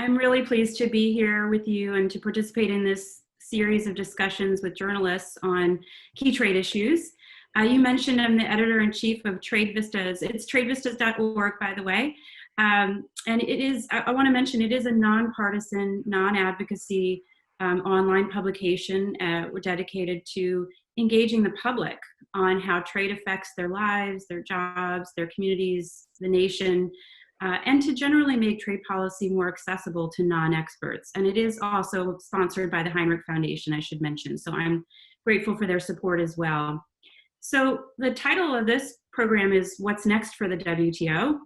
I'm really pleased to be here with you and to participate in this series of discussions with journalists on key trade issues. You mentioned I'm the editor-in-chief of Trade Vistas. It's tradevistas.org, by the way. And it is, I want to mention, it is a nonpartisan, non-advocacy online publication. We're dedicated to engaging the public on how trade affects their lives, their jobs, their communities, the nation, and to generally make trade policy more accessible to non-experts. And it is also sponsored by the Heinrich Foundation, I should mention. So I'm grateful for their support as well. So the title of this program is What's Next for the WTO?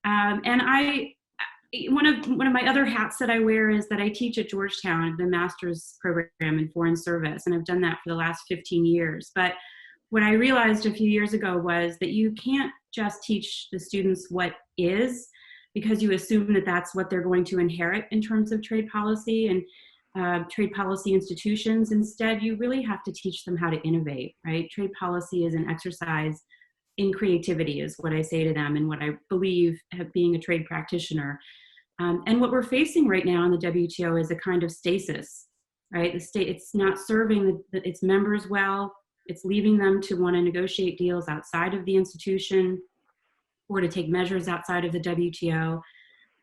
And one of my other hats that I wear is that I teach at Georgetown, the master's program in foreign service, and I've done that for the last 15 years. But what I realized a few years ago was that you can't just teach the students what is, because you assume that that's what they're going to inherit in terms of trade policy and trade policy institutions. Instead, you really have to teach them how to innovate, right? Trade policy is an exercise in creativity, is what I say to them, and what I believe being a trade practitioner. And what we're facing right now in the WTO is a kind of stasis, right? It's not serving its members well. It's leaving them to want to negotiate deals outside of the institution or to take measures outside of the WTO.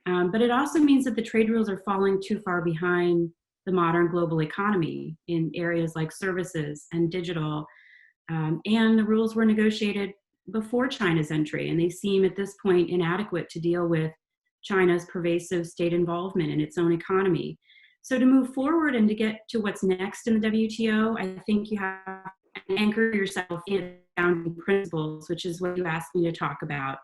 But it also means that the trade rules are falling too far behind the modern global economy in areas like services and digital. And the rules were negotiated before China's entry, and they seem at this point inadequate to deal with China's pervasive state involvement in its own economy. So to move forward and to get to what's next in the WTO, I think you have to anchor yourself in founding principles, which is what you asked me to talk about.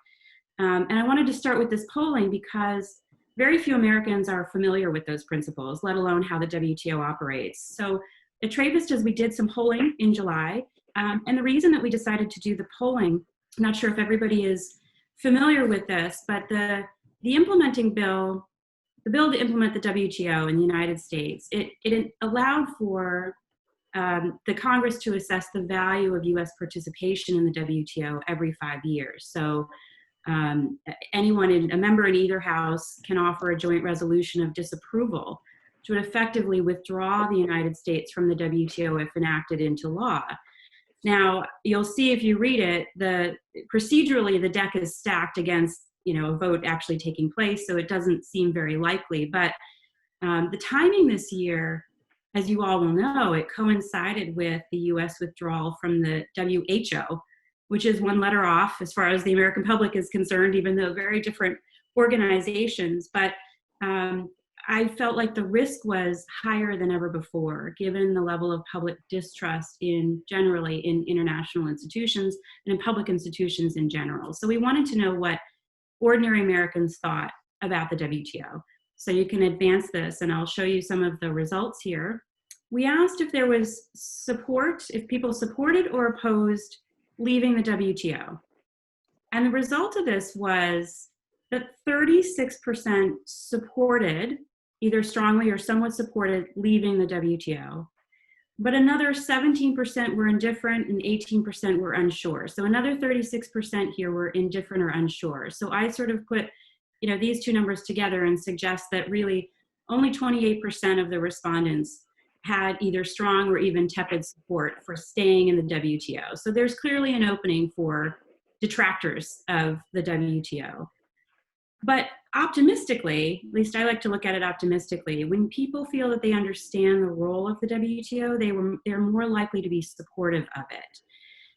And I wanted to start with this polling because very few Americans are familiar with those principles, let alone how the WTO operates. So at Trade Vistas, we did some polling in July. And the reason that we decided to do the polling, I'm not sure if everybody is familiar with this, but the implementing bill, the bill to implement the WTO in the United States, it allowed for the Congress to assess the value of US participation in the WTO every 5 years. So a member in either house can offer a joint resolution of disapproval, which would effectively withdraw the United States from the WTO if enacted into law. Now, you'll see if you read it, procedurally the deck is stacked against a vote actually taking place, so it doesn't seem very likely. But the timing this year, as you all will know, it coincided with the US withdrawal from the WHO, which is one letter off as far as the American public is concerned, even though very different organizations. But I felt like the risk was higher than ever before, given the level of public distrust generally in international institutions and in public institutions in general. So we wanted to know what ordinary Americans thought about the WTO. So you can advance this, and I'll show you some of the results here. We asked if there was support, if people supported or opposed leaving the WTO. And the result of this was that 36% supported, either strongly or somewhat supported, leaving the WTO. But another 17% were indifferent and 18% were unsure. So another 36% here were indifferent or unsure. So I sort of put these two numbers together and suggest that really only 28% of the respondents had either strong or even tepid support for staying in the WTO. So there's clearly an opening for detractors of the WTO. But optimistically, at least I like to look at it optimistically, when people feel that they understand the role of the WTO, they're more likely to be supportive of it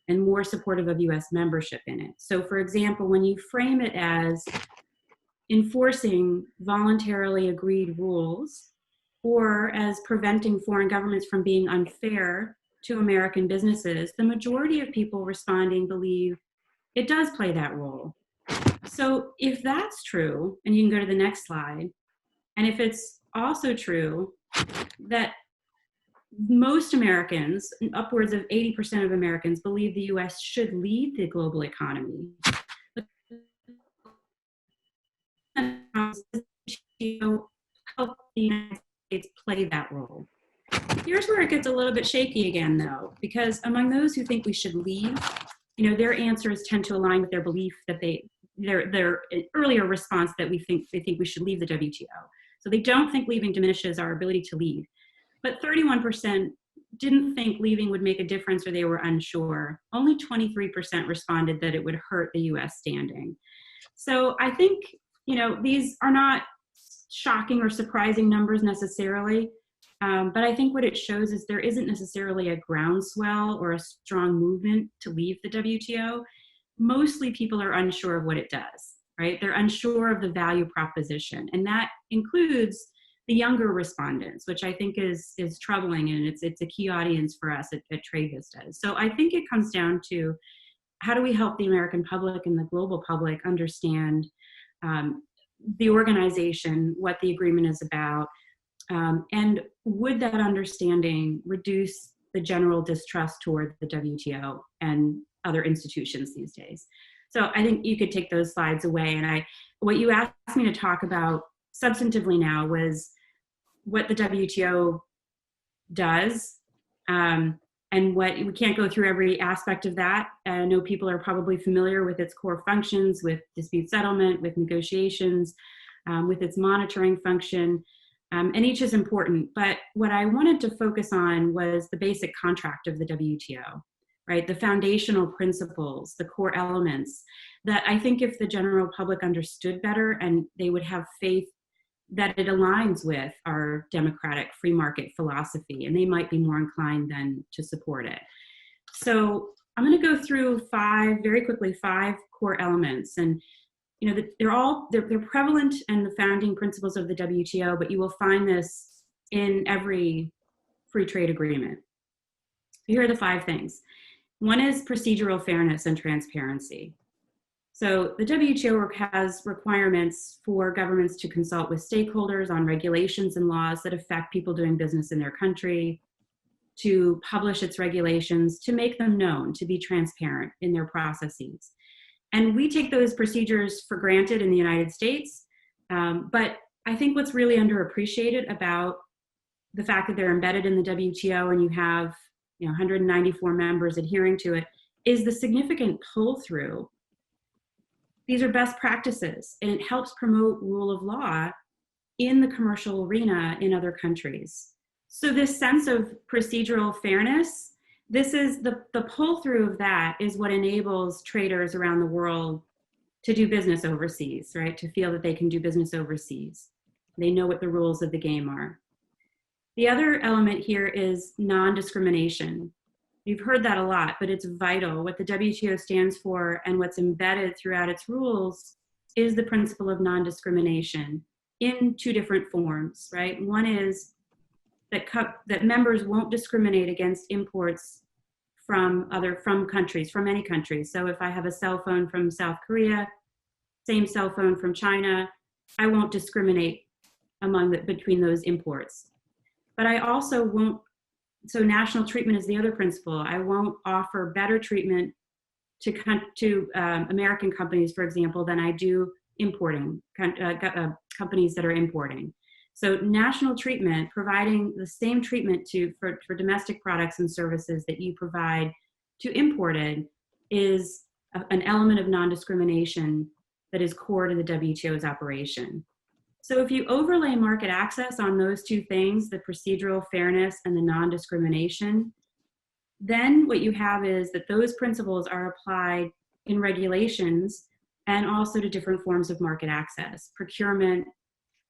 and more supportive of US membership in it. So for example, when you frame it as enforcing voluntarily agreed rules or as preventing foreign governments from being unfair to American businesses, the majority of people responding believe it does play that role. So if that's true, and you can go to the next slide, and if it's also true that most Americans, upwards of 80% of Americans, believe the US should lead the global economy, help the United States play that role. Here's where it gets a little bit shaky again, though, because among those who think we should leave, their answers tend to align with their belief that their earlier response that they think we should leave the WTO. So they don't think leaving diminishes our ability to lead. But 31% didn't think leaving would make a difference, or they were unsure. Only 23% responded that it would hurt the US standing. So I think, these are not shocking or surprising numbers necessarily, but I think what it shows is there isn't necessarily a groundswell or a strong movement to leave the WTO. Mostly people are unsure of what it does, right? They're unsure of the value proposition, and that includes the younger respondents, which I think is troubling, and it's a key audience for us at Trade Vistas. So I think it comes down to, how do we help the American public and the global public understand the organization, what the agreement is about, and would that understanding reduce the general distrust toward the WTO and other institutions these days? So I think you could take those slides away. And what you asked me to talk about substantively now was what the WTO does, and what, we can't go through every aspect of that. I know people are probably familiar with its core functions, with dispute settlement, with negotiations, with its monitoring function, and each is important. But what I wanted to focus on was the basic contract of the WTO, right? The foundational principles, the core elements that I think if the general public understood better, and they would have faith that it aligns with our democratic free market philosophy, and they might be more inclined then to support it. So I'm going to go through very quickly, five core elements. And they're prevalent in the founding principles of the WTO, but you will find this in every free trade agreement. Here are the five things. One is procedural fairness and transparency. So the WTO has requirements for governments to consult with stakeholders on regulations and laws that affect people doing business in their country, to publish its regulations, to make them known, to be transparent in their processes. And we take those procedures for granted in the United States, but I think what's really underappreciated about the fact that they're embedded in the WTO and you have 194 members adhering to it is the significant pull-through. These are best practices, and it helps promote rule of law in the commercial arena in other countries. So this sense of procedural fairness, this is the pull-through of that is what enables traders around the world to do business overseas, right? To feel that they can do business overseas. They know what the rules of the game are. The other element here is non-discrimination. You've heard that a lot, but it's vital. What the WTO stands for and what's embedded throughout its rules is the principle of non-discrimination in two different forms, right? One is that members won't discriminate against imports from countries, from any countries. So if I have a cell phone from South Korea, same cell phone from China, I won't discriminate between those imports. But I also won't. So national treatment is the other principle. I won't offer better treatment to American companies, for example, than I do companies that are importing. So national treatment, providing the same treatment for domestic products and services that you provide to imported, is an element of non-discrimination that is core to the WTO's operation. So if you overlay market access on those two things, the procedural fairness and the non-discrimination, then what you have is that those principles are applied in regulations and also to different forms of market access, procurement,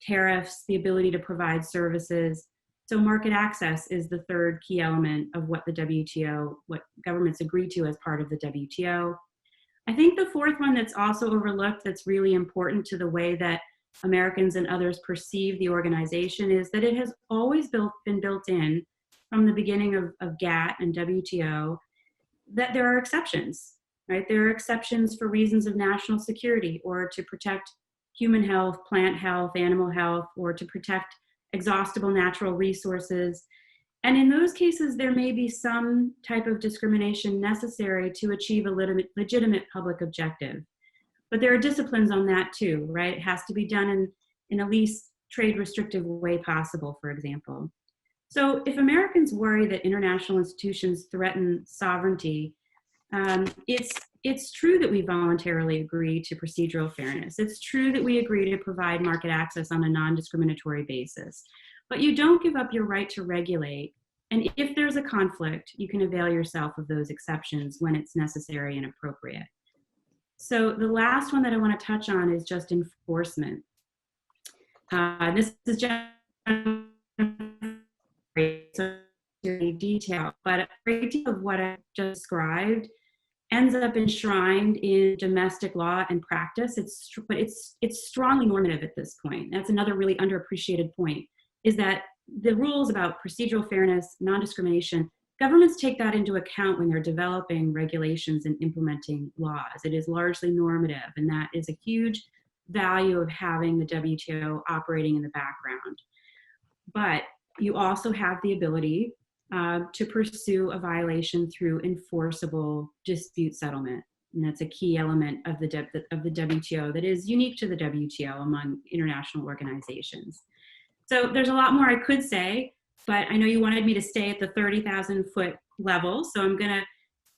tariffs, the ability to provide services. So market access is the third key element of what governments agree to as part of the WTO. I think the fourth one that's also overlooked, that's really important to the way that Americans and others perceive the organization, is that it has always been built in from the beginning of GATT and WTO that there are exceptions, right? There are exceptions for reasons of national security, or to protect human health, plant health, animal health, or to protect exhaustible natural resources. And in those cases, there may be some type of discrimination necessary to achieve a legitimate public objective. But there are disciplines on that too, right? It has to be done in the least trade restrictive way possible, for example. So if Americans worry that international institutions threaten sovereignty, it's it's true that we voluntarily agree to procedural fairness. It's true that we agree to provide market access on a non-discriminatory basis. But you don't give up your right to regulate. And if there's a conflict, you can avail yourself of those exceptions when it's necessary and appropriate. So the last one that I want to touch on is just enforcement. This is just detail, but a great deal of what I just described ends up enshrined in domestic law and practice. But it's strongly normative at this point. That's another really underappreciated point, is that the rules about procedural fairness, non-discrimination, governments take that into account when they're developing regulations and implementing laws. It is largely normative, and that is a huge value of having the WTO operating in the background. But you also have the ability to pursue a violation through enforceable dispute settlement. And that's a key element of the WTO that is unique to the WTO among international organizations. So there's a lot more I could say, but I know you wanted me to stay at the 30,000 foot level. So I'm gonna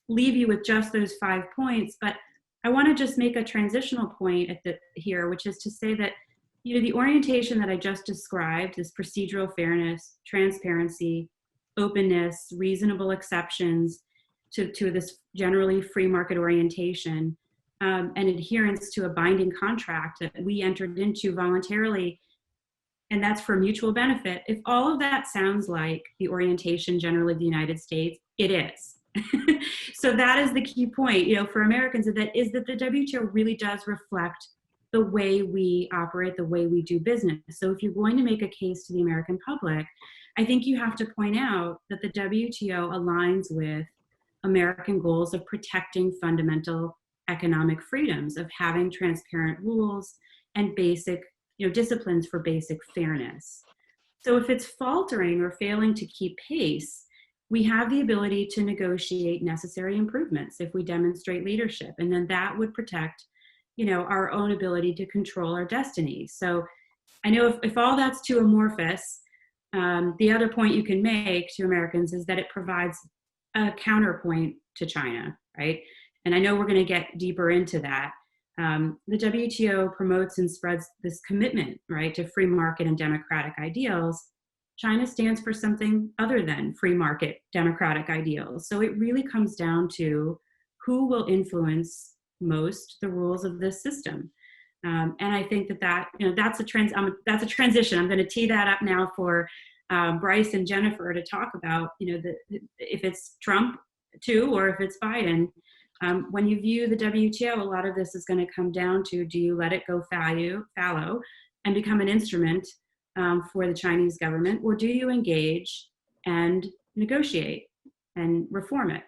leave you with just those 5 points, but I wanna just make a transitional point here, which is to say that the orientation that I just described, this procedural fairness, transparency, openness, reasonable exceptions to this generally free market orientation, and adherence to a binding contract that we entered into voluntarily, and that's for mutual benefit. If all of that sounds like the orientation generally of the United States, it is. So that is the key point, for Americans, that the WTO really does reflect the way we operate, the way we do business. So if you're going to make a case to the American public, I think you have to point out that the WTO aligns with American goals of protecting fundamental economic freedoms, of having transparent rules and basic, disciplines for basic fairness. So if it's faltering or failing to keep pace, we have the ability to negotiate necessary improvements if we demonstrate leadership, and then that would protect our own ability to control our destiny. So I know if all that's too amorphous, the other point you can make to Americans is that it provides a counterpoint to China, right? And I know we're going to get deeper into that. The WTO promotes and spreads this commitment, right, to free market and democratic ideals. China stands for something other than free market democratic ideals. So it really comes down to who will influence most the rules of this system. And I think that's a transition. I'm going to tee that up now for Bryce and Jennifer to talk about, if it's Trump too, or if it's Biden. When you view the WTO, a lot of this is going to come down to, do you let it go fallow and become an instrument for the Chinese government, or do you engage and negotiate and reform it?